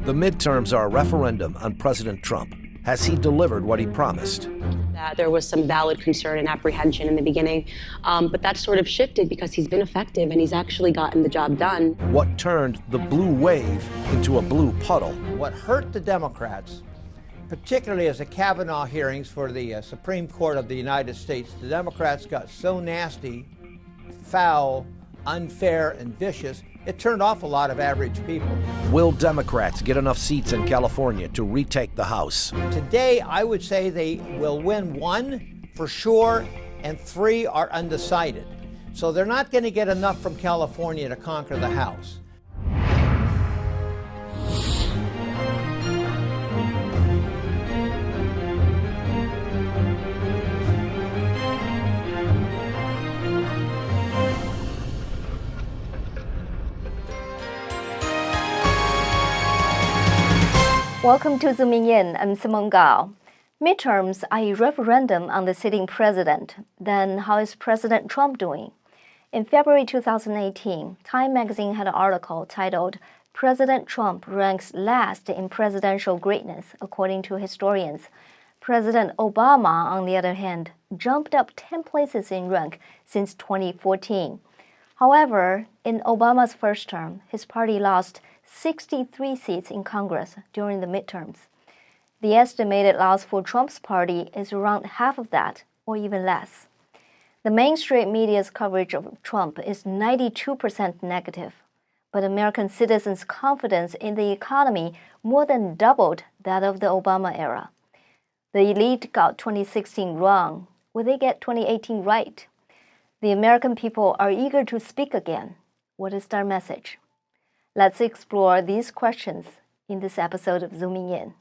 The midterms are a referendum on President Trump. Has he delivered what he promised? That there was some valid concern and apprehension in the beginning, but that sort of shifted because he's been effective and he's actually gotten the job done. What turned the blue wave into a blue puddle? What hurt the Democrats, particularly as the Kavanaugh hearings for the Supreme Court of the United States, the Democrats got so nasty, foul, unfair, and vicious, it turned off a lot of average people. Will Democrats get enough seats in California to retake the House? Today, I would say they will win 1 for sure, and 3 are undecided. So they're not going to get enough from California to conquer the House. Welcome to Zooming In. I'm Simone Gao. Midterms are a referendum on the sitting president. Then how is President Trump doing? In February 2018, Time magazine had an article titled, "President Trump ranks last in presidential greatness, according to historians." President Obama, on the other hand, jumped up 10 places in rank since 2014. However, in Obama's first term, his party lost 63 seats in Congress during the midterms. The estimated loss for Trump's party is around half of that, or even less. The mainstream media's coverage of Trump is 92% negative, but American citizens' confidence in the economy more than doubled that of the Obama era. The elite got 2016 wrong. Will they get 2018 right? The American people are eager to speak again. What is their message? Let's explore these questions in this episode of Zooming In.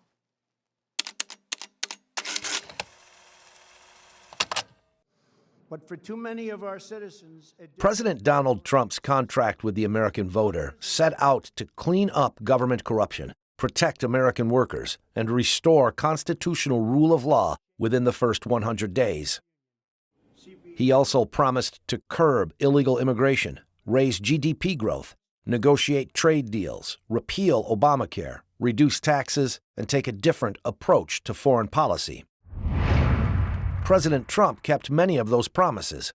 But for too many of our citizens, President Donald Trump's contract with the American voter set out to clean up government corruption, protect American workers, and restore constitutional rule of law within the first 100 days. He also promised to curb illegal immigration, raise GDP growth, negotiate trade deals, repeal Obamacare, reduce taxes, and take a different approach to foreign policy. President Trump kept many of those promises.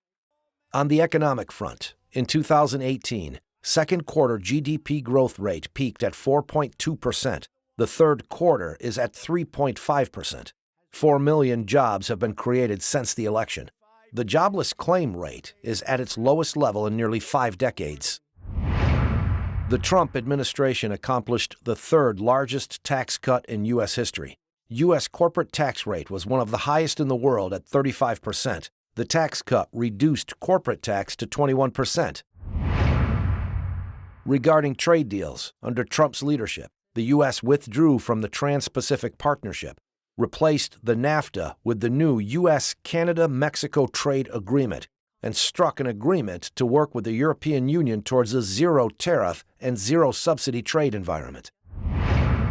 On the economic front, in 2018, second quarter GDP growth rate peaked at 4.2%. The third quarter is at 3.5%. 4 million jobs have been created since the election. The jobless claim rate is at its lowest level in nearly 5 decades. The Trump administration accomplished the third largest tax cut in U.S. history. U.S. corporate tax rate was one of the highest in the world at 35%. The tax cut reduced corporate tax to 21%. Regarding trade deals, under Trump's leadership, the U.S. withdrew from the Trans-Pacific Partnership, replaced the NAFTA with the new U.S.-Canada-Mexico Trade Agreement, and struck an agreement to work with the European Union towards a zero-tariff and zero-subsidy trade environment.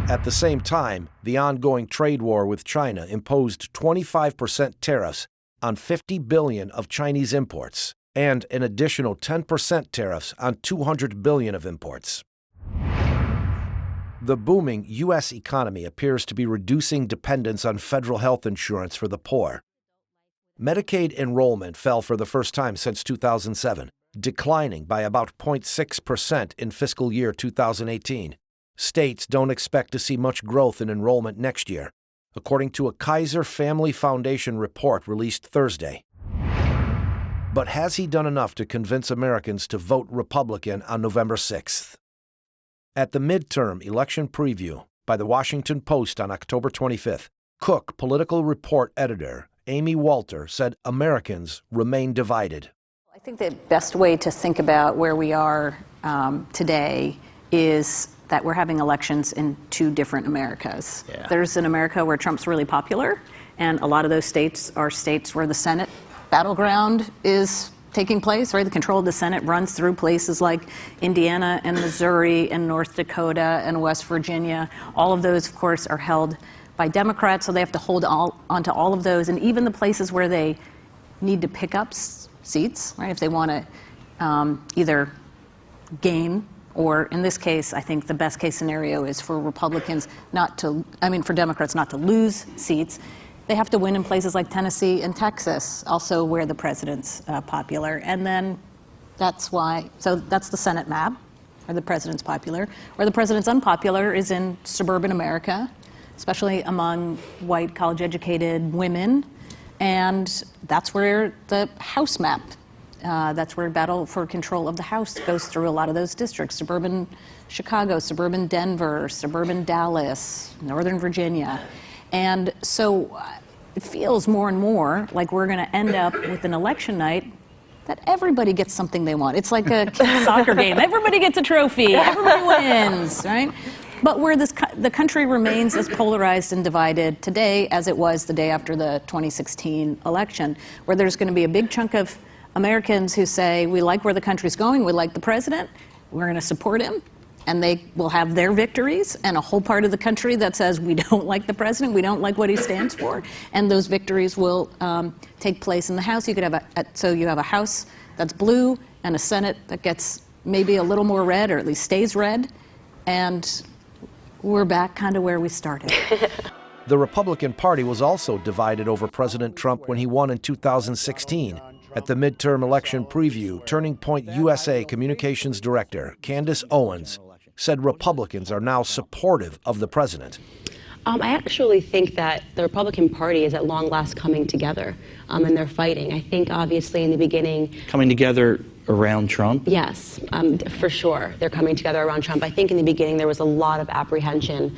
At the same time, the ongoing trade war with China imposed 25% tariffs on $50 billion of Chinese imports and an additional 10% tariffs on $200 billion of imports. The booming U.S. economy appears to be reducing dependence on federal health insurance for the poor. Medicaid enrollment fell for the first time since 2007, declining by about 0.6% in fiscal year 2018. States don't expect to see much growth in enrollment next year, according to a Kaiser Family Foundation report released Thursday. But has he done enough to convince Americans to vote Republican on November 6th? At the midterm election preview by the Washington Post on October 25th, Cook political report editor Amy Walter said Americans remain divided. I think the best way to think about where we are today is that we're having elections in 2 different Americas. Yeah. There's an America where Trump's really popular, and a lot of those states are states where the Senate battleground is taking place, right? The control of the Senate runs through places like Indiana and Missouri and North Dakota and West Virginia. All of those, of course, are held by Democrats, so they have to hold onto all of those. And even the places where they need to pick up seats, right? If they want to either gain or in this case, I think the best case scenario is for Republicans for Democrats not to lose seats. They have to win in places like Tennessee and Texas, also where the president's popular. And then that's the Senate map, where the president's popular. Where the president's unpopular is in suburban America, especially among white college-educated women. And that's where the House map, that's where battle for control of the House goes through a lot of those districts. Suburban Chicago, suburban Denver, suburban Dallas, Northern Virginia. And so it feels more and more like we're going to end up with an election night that everybody gets something they want. It's like a kid's soccer game. Everybody gets a trophy. Everybody wins, right? But where the country remains as polarized and divided today as it was the day after the 2016 election, where there's going to be a big chunk of Americans who say, we like where the country's going, we like the president, we're going to support him, and they will have their victories, and a whole part of the country that says, we don't like the president, we don't like what he stands for, and those victories will take place in the House. You could have you have a House that's blue and a Senate that gets maybe a little more red, or at least stays red, and we're back kind of where we started. The Republican Party was also divided over President Trump when he won in 2016. At the midterm election preview, Turning Point USA Communications Director Candace Owens said Republicans are now supportive of the president. I actually think that the Republican Party is at long last coming together, and they're fighting. I think obviously in the beginning... Coming together around Trump? Yes, for sure. They're coming together around Trump. I think in the beginning there was a lot of apprehension.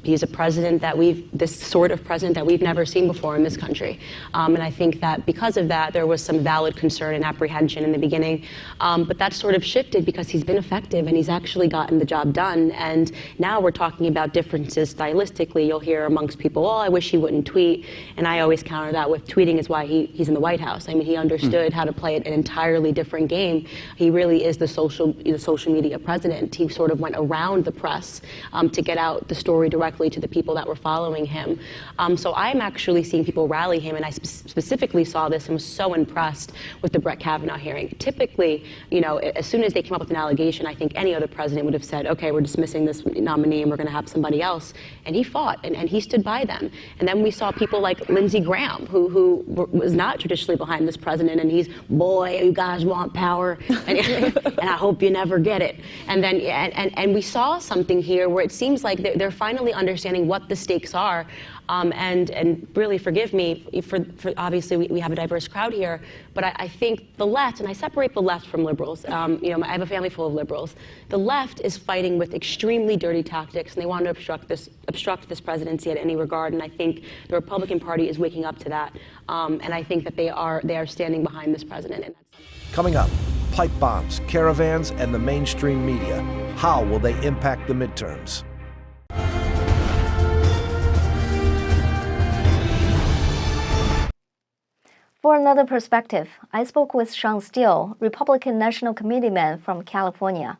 He's a president this sort of president that we've never seen before in this country. And I think that because of that, there was some valid concern and apprehension in the beginning. But that sort of shifted because he's been effective and he's actually gotten the job done. And now we're talking about differences stylistically. You'll hear amongst people, oh, I wish he wouldn't tweet. And I always counter that with tweeting is why he's in the White House. I mean, he understood how to play it an entirely different game. He really is the social media president. He sort of went around the press to get out the story directly to the people that were following him. So I'm actually seeing people rally him, and I specifically saw this and was so impressed with the Brett Kavanaugh hearing. Typically, as soon as they came up with an allegation, I think any other president would have said, okay, we're dismissing this nominee and we're going to have somebody else. And he fought, and he stood by them. And then we saw people like Lindsey Graham, who was not traditionally behind this president, and he's, boy, you guys want power, and I hope you never get it. And then and we saw something here where it seems like they're finally understanding what the stakes are. And really forgive me for obviously we have a diverse crowd here, but I think the left, and I separate the left from liberals. I have a family full of liberals. The left is fighting with extremely dirty tactics, and they want to obstruct this presidency at any regard. And I think the Republican Party is waking up to that, and I think that they are standing behind this president. And Coming up, pipe bombs, caravans, and the mainstream media. How will they impact the midterms? For another perspective, I spoke with Sean Steele, Republican National Committeeman from California.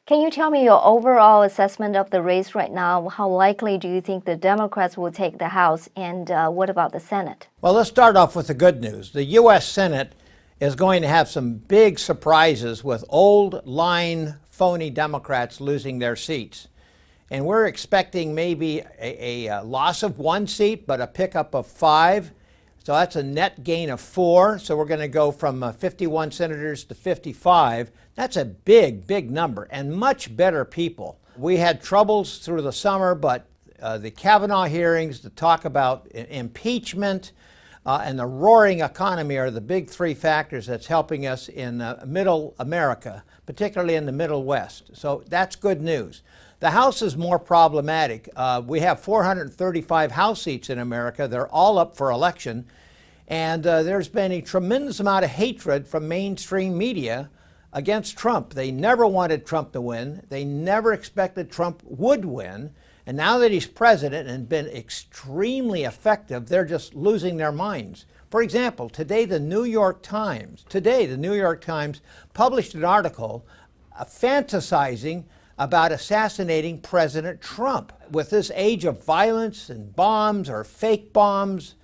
Can you tell me your overall assessment of the race right now? How likely do you think the Democrats will take the House, and what about the Senate? Well, let's start off with the good news. The U.S. Senate is going to have some big surprises with old line phony Democrats losing their seats. And we're expecting maybe a loss of 1 seat, but a pickup of 5. So that's a net gain of 4. So we're going to go from 51 senators to 55. That's a big, big number, and much better people. We had troubles through the summer, but the Kavanaugh hearings, the talk about impeachment, and the roaring economy are the big 3 factors that's helping us in middle America, particularly in the Middle West. So that's good news. The House is more problematic. We have 435 House seats in America. They're all up for election. And there's been a tremendous amount of hatred from mainstream media against Trump. They never wanted Trump to win. They never expected Trump would win. And now that he's president and been extremely effective, they're just losing their minds. For example, today the New York Times published an article fantasizing about assassinating President Trump. With this age of violence and bombs or fake bombs,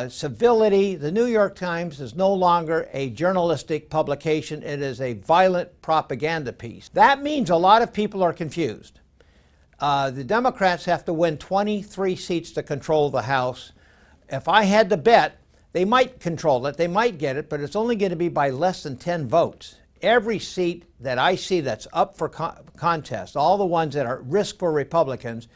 civility. The New York Times is no longer a journalistic publication. It is a violent propaganda piece. That means a lot of people are confused. The Democrats have to win 23 seats to control the House. If I had to bet, they might control it, they might get it, but it's only going to be by less than 10 votes. Every seat that I see that's up for contest, all the ones that are at risk for Republicans,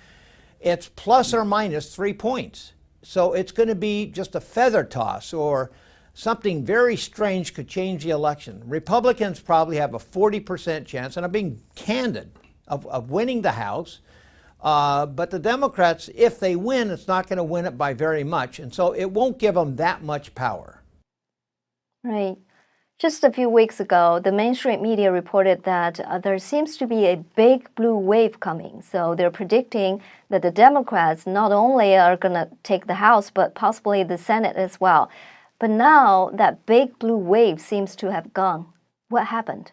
it's plus or minus 3 points. So it's going to be just a feather toss, or something very strange could change the election. Republicans probably have a 40% chance, and I'm being candid, of winning the House. But the Democrats, if they win, it's not going to win it by very much. And so it won't give them that much power. Right. Just a few weeks ago, the mainstream media reported that there seems to be a big blue wave coming. So they're predicting that the Democrats not only are going to take the House, but possibly the Senate as well. But now that big blue wave seems to have gone. What happened?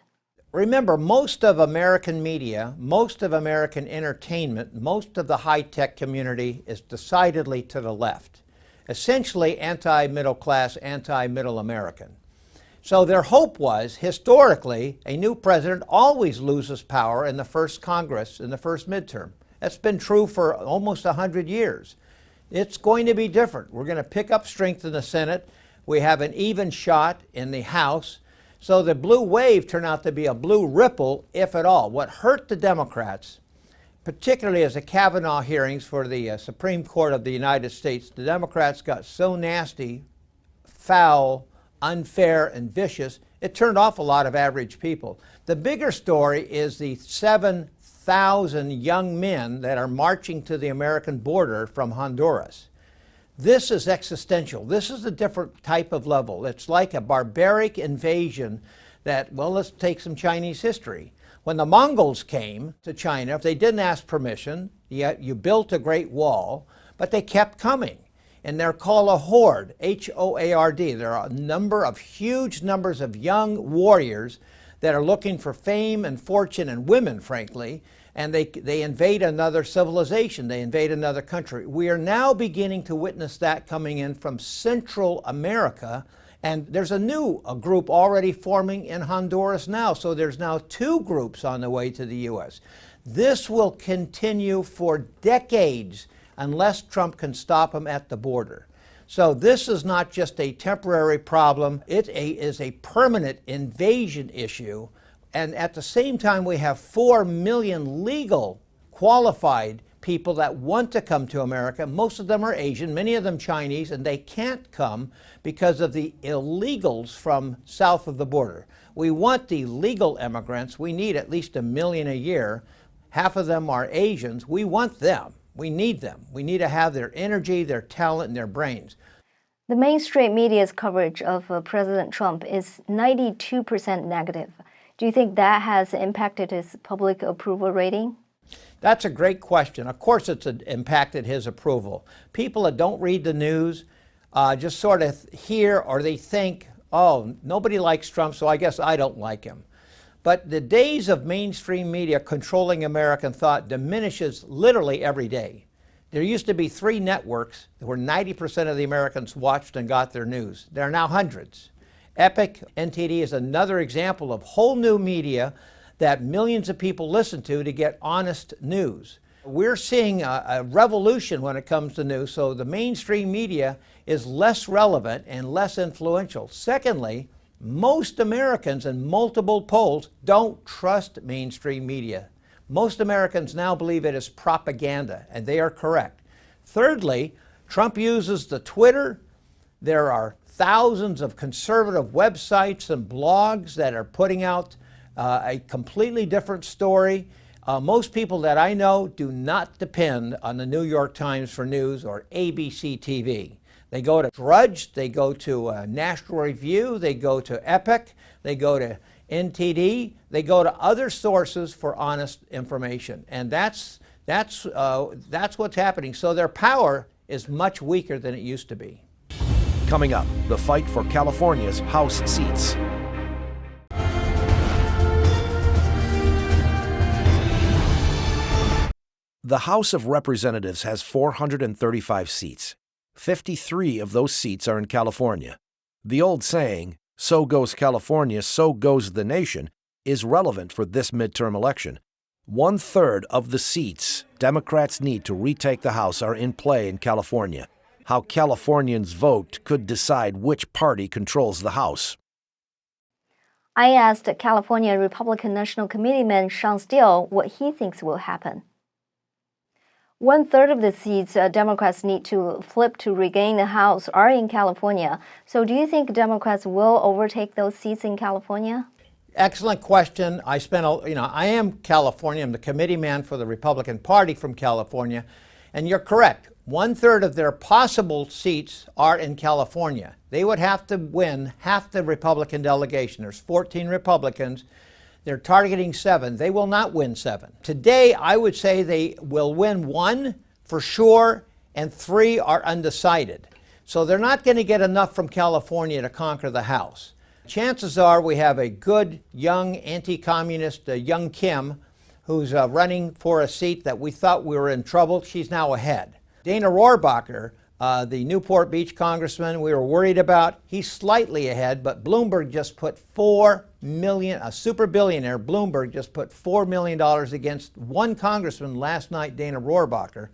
Remember, most of American media, most of American entertainment, most of the high-tech community is decidedly to the left. Essentially anti-middle class, anti-middle American. So their hope was, historically, a new president always loses power in the first Congress, in the first midterm. That's been true for almost 100 years. It's going to be different. We're going to pick up strength in the Senate. We have an even shot in the House. So the blue wave turned out to be a blue ripple, if at all. What hurt the Democrats, particularly as the Kavanaugh hearings for the Supreme Court of the United States, the Democrats got so nasty, foul, unfair, and vicious, it turned off a lot of average people. The bigger story is the 7,000 young men that are marching to the American border from Honduras. This is existential. This is a different type of level. It's like a barbaric invasion that, well, let's take some Chinese history. When the Mongols came to China, if they didn't ask permission, yet you built a great wall, but they kept coming. And they're called a horde, H-O-A-R-D. There are huge numbers of young warriors that are looking for fame and fortune and women, frankly, and they invade another civilization. They invade another country. We are now beginning to witness that coming in from Central America, and there's a group already forming in Honduras now. So there's now 2 groups on the way to the U.S. This will continue for decades unless Trump can stop them at the border. So this is not just a temporary problem, it is a permanent invasion issue. And at the same time, we have 4 million legal, qualified people that want to come to America. Most of them are Asian, many of them Chinese, and they can't come because of the illegals from south of the border. We want the legal immigrants. We need at least 1 million a year. Half of them are Asians. We want them. We need them. We need to have their energy, their talent, and their brains. The mainstream media's coverage of President Trump is 92% negative. Do you think that has impacted his public approval rating? That's a great question. Of course it's impacted his approval. People that don't read the news just sort of hear, or they think, oh, nobody likes Trump, so I guess I don't like him. But the days of mainstream media controlling American thought diminishes literally every day. There used to be 3 networks where 90% of the Americans watched and got their news. There are now hundreds. Epic NTD is another example of whole new media that millions of people listen to get honest news. We're seeing a revolution when it comes to news, so the mainstream media is less relevant and less influential. Secondly, most Americans in multiple polls don't trust mainstream media. Most Americans now believe it is propaganda, and they are correct. Thirdly, Trump uses the Twitter. There are thousands of conservative websites and blogs that are putting out a completely different story. Most people that I know do not depend on the New York Times for news or ABC TV. They go to Drudge, they go to National Review, they go to Epic, they go to NTD, they go to other sources for honest information. And that's what's happening. So their power is much weaker than it used to be. Coming up, the fight for California's House seats. The House of Representatives has 435 seats. 53 of those seats are in California. The old saying, "So goes California, so goes the nation," is relevant for this midterm election. 1/3 of the seats Democrats need to retake the House are in play in California. How Californians vote could decide which party controls the House. I asked California Republican National Committeeman Sean Steele what he thinks will happen. 1/3 of the seats Democrats need to flip to regain the House are in California. So do you think Democrats will overtake those seats in California? Excellent question. I am California. I'm the committee man for the Republican Party from California. And you're correct. 1/3 of their possible seats are in California. They would have to win half the Republican delegation. There's 14 Republicans. They're targeting 7. They will not win 7. Today, I would say they will win 1 for sure, and 3 are undecided. So they're not going to get enough from California to conquer the House. Chances are we have a good, young, anti-communist, young Kim, who's running for a seat that we thought we were in trouble. She's now ahead. Dana Rohrabacher, the Newport Beach congressman we were worried about, he's slightly ahead, but Bloomberg just put $4 million, a super billionaire, Bloomberg just put $4 million against one congressman last night, Dana Rohrabacher.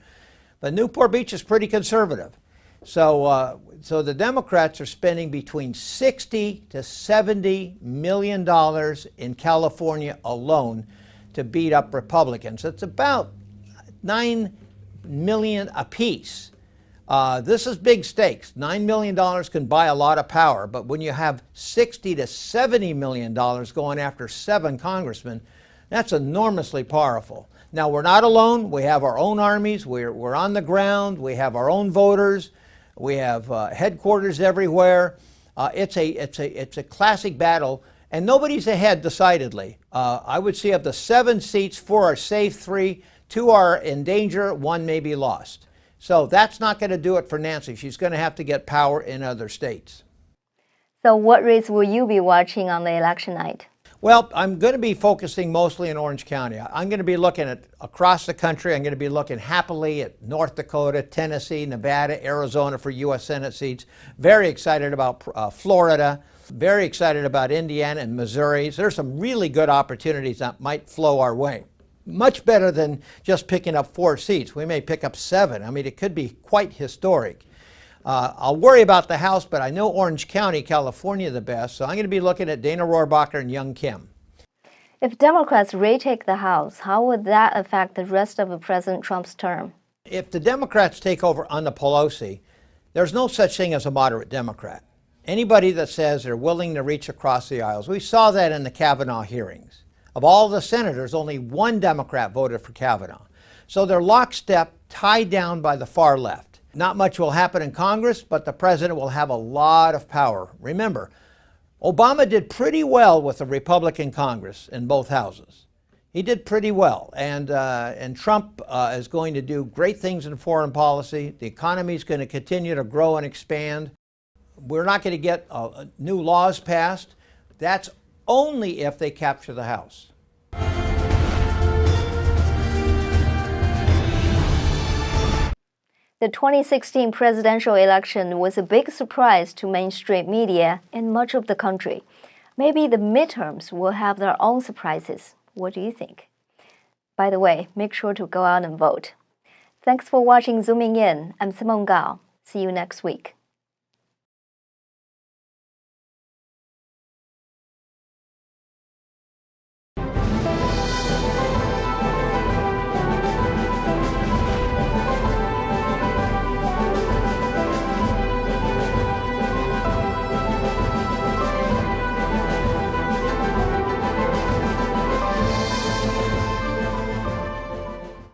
But Newport Beach is pretty conservative. So the Democrats are spending between $60 to $70 million in California alone to beat up Republicans. It's about $9 million apiece. This is big stakes. $9 million can buy a lot of power, but when you have $60 to $70 million going after 7 congressmen, that's enormously powerful. Now, we're not alone. We have our own armies. We're on the ground. We have our own voters. We have headquarters everywhere. It's a classic battle, and nobody's ahead decidedly. I would say of the 7 seats, 4 are safe, 2 are in danger, 1 may be lost. So that's not going to do it for Nancy. She's going to have to get power in other states. So what race will you be watching on the election night? Well, I'm going to be focusing mostly in Orange County. I'm going to be looking at across the country. I'm going to be looking happily at North Dakota, Tennessee, Nevada, Arizona for U.S. Senate seats. Very excited about Florida. Very excited about Indiana and Missouri. So there's some really good opportunities that might flow our way. Much better than just picking up 4 seats. We may pick up 7. I mean, it could be quite historic. I'll worry about the House, but I know Orange County, California the best, so I'm going to be looking at Dana Rohrabacher and young Kim. If Democrats retake the House, how would that affect the rest of President Trump's term? If the Democrats take over on the Pelosi, there's no such thing as a moderate Democrat. Anybody that says they're willing to reach across the aisles, we saw that in the Kavanaugh hearings. Of all the senators, only 1 Democrat voted for Kavanaugh. So they're lockstep, tied down by the far left. Not much will happen in Congress, but the president will have a lot of power. Remember, Obama did pretty well with the Republican Congress in both houses. He did pretty well, and Trump is going to do great things in foreign policy. The economy is going to continue to grow and expand. We're not going to get new laws passed. That's only if they capture the House. The 2016 presidential election was a big surprise to mainstream media and much of the country. Maybe the midterms will have their own surprises. What do you think? By the way, make sure to go out and vote. Thanks for watching Zooming In. I'm Simone Gao. See you next week.